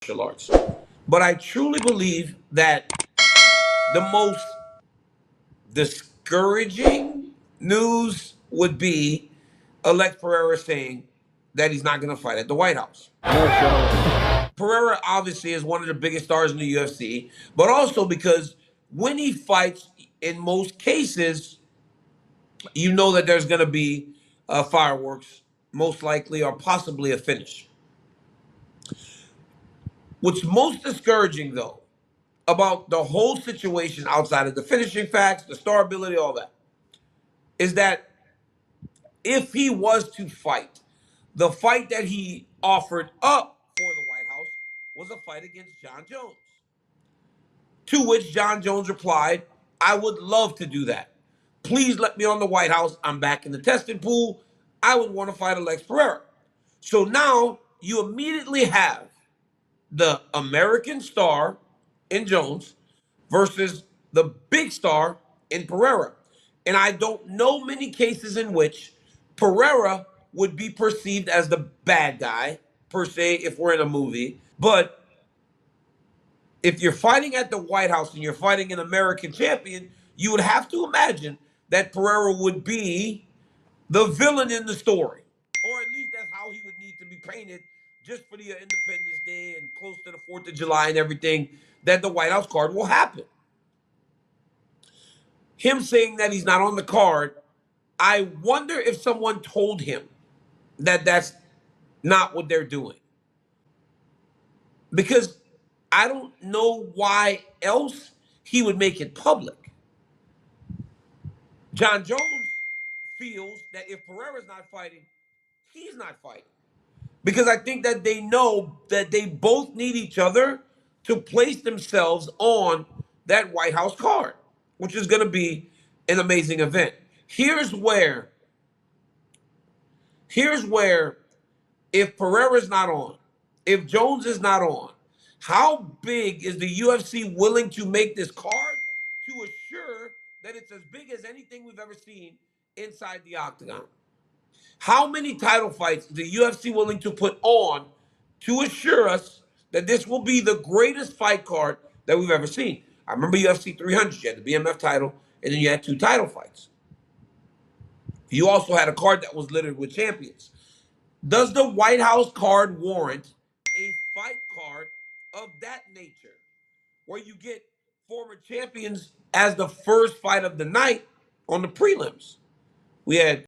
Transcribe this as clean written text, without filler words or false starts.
martial arts. But I truly believe that the most discouraging news would be Alex Pereira saying that he's not going to fight at the White House. Pereira obviously is one of the biggest stars in the UFC, but also because when he fights, in most cases, you know that there's going to be fireworks, most likely, or possibly a finish. What's most discouraging, though, about the whole situation outside of the finishing facts, the star ability, all that, is that if he was to fight, the fight that he offered up for the White House was a fight against John Jones. To which John Jones replied, I would love to do that. Please let me on the White House. I'm back in the testing pool. I would want to fight Alex Pereira. So now you immediately have the American star in Jones versus the big star in Pereira. And I don't know many cases in which Pereira would be perceived as the bad guy, per se, if we're in a movie. But if you're fighting at the White House and you're fighting an American champion, you would have to imagine that Pereira would be the villain in the story. Or at least that's how he would need to be painted just for the Independence Day and close to the 4th of July and everything that the White House card will happen. Him saying that he's not on the card, I wonder if someone told him that that's not what they're doing. Because I don't know why else he would make it public. John Jones feels that if Pereira's not fighting, he's not fighting. Because I think that they know that they both need each other to place themselves on that White House card, which is going to be an amazing event. Here's where if Pereira's not on, if Jones is not on, how big is the UFC willing to make this card to assure that it's as big as anything we've ever seen inside the octagon? How many title fights is the UFC willing to put on to assure us that this will be the greatest fight card that we've ever seen? I remember UFC 300, you had the BMF title, and then you had 2 title fights. You also had a card that was littered with champions. Does the White House card warrant a fight card of that nature, where you get former champions as the first fight of the night on the prelims? We had